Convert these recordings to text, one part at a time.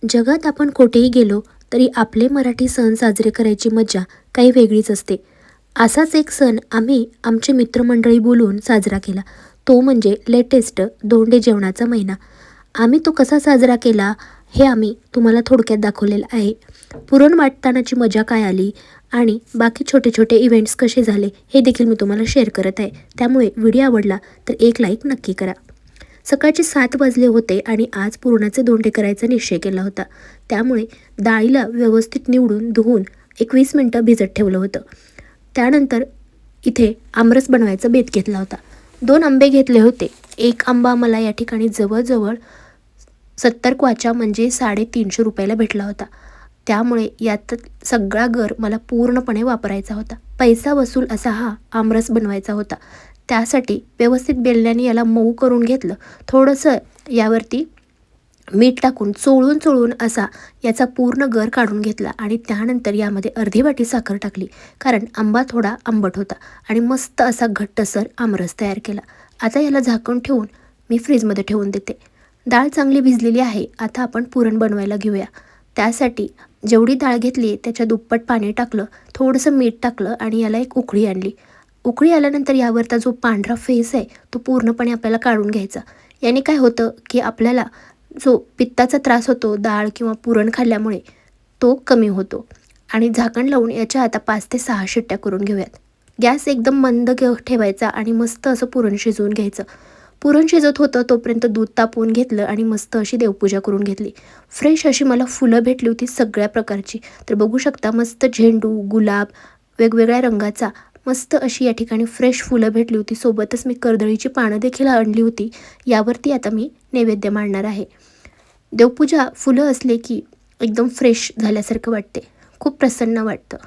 जगात आपण कुठेही गेलो तरी आपले मराठी सण साजरे करायची मजा काही वेगळीच असते. असाच एक सण आम्ही आमचे मित्रमंडळी बोलवून साजरा केला. तो म्हणजे लेटेस्ट धोंडे जेवणाचा महिना. आम्ही तो कसा साजरा केला हे आम्ही तुम्हाला थोडक्यात दाखवलेलं आहे. पुरण वाटतानाची मजा काय आली आणि बाकी छोटे छोटे इव्हेंट्स कसे झाले हे देखील मी तुम्हाला शेअर करत आहे. त्यामुळे व्हिडिओ आवडला तर एक लाईक नक्की करा. सकाळचे 7 वाजले होते आणि आज पुरणाचे धोंडे करायचा निश्चय केला होता. त्यामुळे डाळीला व्यवस्थित निवडून धुवून 20 मिनटं भिजत ठेवलं होतं. त्यानंतर इथे आमरस बनवायचा बेत घेतला होता. 2 आंबे घेतले होते. एक आंबा मला या ठिकाणी जवळजवळ 70 क्वाचा म्हणजे 350 रुपयाला भेटला होता. त्यामुळे यात सगळा गर मला पूर्णपणे वापरायचा होता. पैसा वसूल असा हा आमरस बनवायचा होता. त्यासाठी व्यवस्थित बेलण्याने याला मऊ करून घेतलं. थोडंसं यावरती मीठ टाकून चोळून असा याचा पूर्ण गर काढून घेतला आणि त्यानंतर यामध्ये अर्धी वाटी साखर टाकली, कारण आंबा थोडा आंबट होता आणि मस्त असा घट्टसर आमरस तयार केला. आता याला झाकून ठेवून मी फ्रीजमध्ये ठेवून देते. डाळ चांगली भिजलेली आहे. आता आपण पुरण बनवायला घेऊया. त्यासाठी जेवढी डाळ घेतली त्याच्या दुप्पट पाणी टाकलं, थोडंसं मीठ टाकलं आणि याला एक उकळी आणली. उकळी आल्यानंतर यावरचा जो पांढरा फेस आहे तो पूर्णपणे आपल्याला काढून घ्यायचा. याने काय होतं की आपल्याला जो पित्ताचा त्रास होतो डाळ किंवा पुरण खाल्ल्यामुळे तो कमी होतो. आणि झाकण लावून याच्या आता 5 ते 6 शिट्ट्या करून घेऊयात. गॅस एकदम मंद ठेवायचा आणि मस्त असं पुरण शिजवून घ्यायचं. पुरण शिजत होतं तोपर्यंत दूध तापवून घेतलं आणि मस्त अशी देवपूजा करून घेतली. फ्रेश अशी मला फुलं भेटली होती सगळ्या प्रकारची. तर बघू शकता मस्त झेंडू, गुलाब, वेगवेगळ्या रंगाचा मस्त अशी या ठिकाणी फ्रेश फुलं भेटली होती. सोबतच मी कर्दळीची पानं देखील आणली होती. यावरती आता मी नैवेद्य मांडणार आहे. देवपूजा फुलं असले की एकदम फ्रेश झाल्यासारखं वाटते, खूप प्रसन्न वाटतं.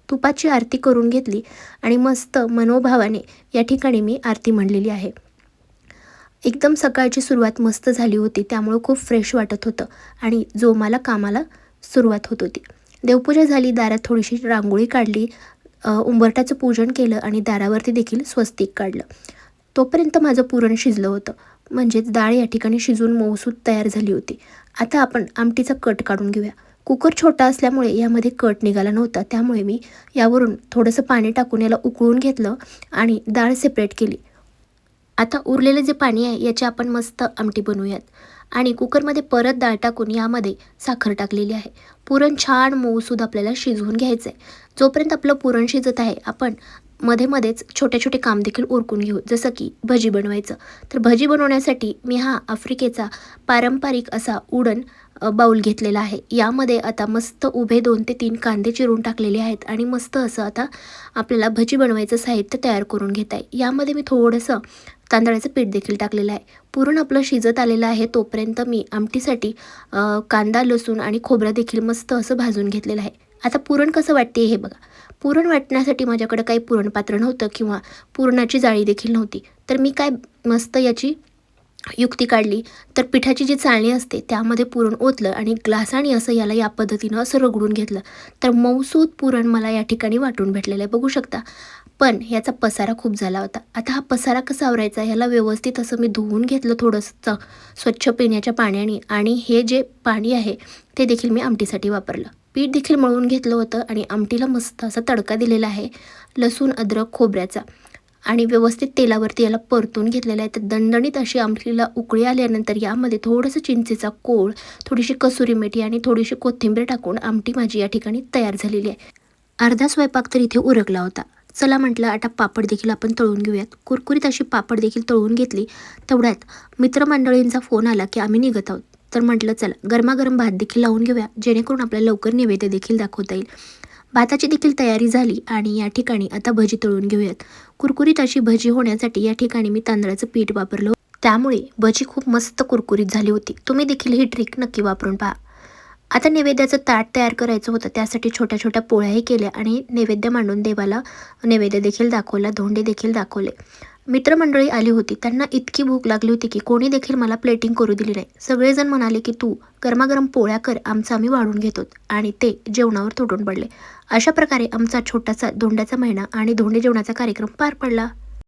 तुपाची आरती करून घेतली आणि मस्त मनोभावाने या ठिकाणी मी आरती म्हणलेली आहे. एकदम सकाळची सुरुवात मस्त झाली होती, त्यामुळे खूप फ्रेश वाटत होतं आणि जोमाला कामाला सुरुवात होत होती. देवपूजा झाली, दारात थोडीशी रांगोळी काढली, उंबरठ्याचं पूजन केलं आणि दारावरती देखील स्वस्तिक काढलं. तोपर्यंत माझं पुरण शिजलं होतं, म्हणजेच डाळ या ठिकाणी शिजून मऊसूत तयार झाली होती. आता आपण आमटीचा कट काढून घेऊया. कुकर छोटा असल्यामुळे यामध्ये कट निघाला नव्हता, त्यामुळे मी यावरून थोडंसं पाणी टाकून याला उकळून घेतलं आणि डाळ सेपरेट केली. आता उरलेलं जे पाणी आहे याची आपण मस्त आमटी बनवूयात. आणि कुकरमध्ये परत डाळ टाकून यामध्ये साखर टाकलेली आहे. पुरण छान मऊसूद आपल्याला शिजवून घ्यायचं आहे. जोपर्यंत आपलं पुरण शिजत आहे आपण मध्येच छोटे छोटे काम देखील उरकून घेऊ, जसं की भजी बनवायचं. तर भजी बनवण्यासाठी मी हा आफ्रिकेचा पारंपरिक असा उडन बाऊल घेतलेला आहे. यामध्ये आता मस्त उभे 2 ते 3 कांदे चिरून टाकलेले आहेत आणि मस्त असं आता आपल्याला भजी बनवायचं साहित्य तयार करून घेत आहे. यामध्ये मी थोडंसं तांदळाचं पीठ देखील टाकलेलं आहे. पुरण आपलं शिजत आलेलं आहे तोपर्यंत मी आमटीसाठी कांदा, लसूण आणि खोबरं देखील मस्त असं भाजून घेतलेलं आहे. आता पुरण कसं वाटते हे बघा. पुरण वाटण्यासाठी माझ्याकडे काही पुरणपात्र नव्हतं किंवा पुरणाची जाळी देखील नव्हती. तर मी काय मस्त याची युक्ती काढली, तर पिठाची जी चाळणी असते त्यामध्ये पुरण ओतलं आणि ग्लासाने असं याला या पद्धतीनं असं रगडून घेतलं. तर मऊसूद पुरण मला या ठिकाणी वाटून भेटलेलं आहे, बघू शकता. पण याचा पसारा खूप झाला होता. आता हा पसारा कसा आवरायचा, ह्याला व्यवस्थित असं मी धुवून घेतलं थोडंसं स्वच्छ पिण्याच्या पाण्याने आणि हे जे पाणी आहे ते देखील मी आमटीसाठी वापरलं. पीठ देखील मळून घेतलं होतं आणि आमटीला मस्त असा तडका दिलेला आहे लसूण, अद्रक, खोबऱ्याचा आणि व्यवस्थित तेलावरती याला परतून घेतलेलं आहे. तर दणदणीत अशी आमटीला उकळी आल्यानंतर यामध्ये थोडंसं चिंचेचा कोळ, थोडीशी कसुरी मेथी आणि थोडीशी कोथिंबीर टाकून आमटी माझी या ठिकाणी तयार झालेली आहे. अर्धा स्वयंपाक तर इथे उरकला होता. चला म्हटलं आता पापड देखील आपण तळून घेऊयात. कुरकुरीत अशी पापड देखील तळून घेतली. तेवढ्यात मित्रमंडळींचा फोन आला की आम्ही निघत आहोत. तर म्हटलं चला गरमागरम भात देखील लावून घेऊया, जेणेकरून आपल्याला लवकर नैवेद्य देखील दाखवता येईल. भाताची देखील तयारी झाली आणि या ठिकाणी आता भजी तळून घेऊयात. कुरकुरीत अशी भजी होण्यासाठी या ठिकाणी मी तांदळाचं पीठ वापरलं, त्यामुळे भजी खूप मस्त कुरकुरीत झाली होती. तुम्ही देखील ही ट्रिक नक्की वापरून पहा. आता नैवेद्याचं ताट तयार करायचं होतं, त्यासाठी छोट्या छोट्या पोळ्याही केल्या आणि नैवेद्य मांडून देवाला नैवेद्य देखील दाखवला, धोंडे देखील दाखवले. मित्रमंडळी आली होती, त्यांना इतकी भूक लागली होती की कोणी देखील मला प्लेटिंग करू दिली नाही. सगळेजण म्हणाले की तू गरमागरम पोळ्या कर, आमचं आम्ही वाढून घेतो, आणि ते जेवणावर तुटून पडले. अशा प्रकारे आमचा छोटासा धोंड्याचा महिना आणि धोंडे जेवणाचा कार्यक्रम पार पडला.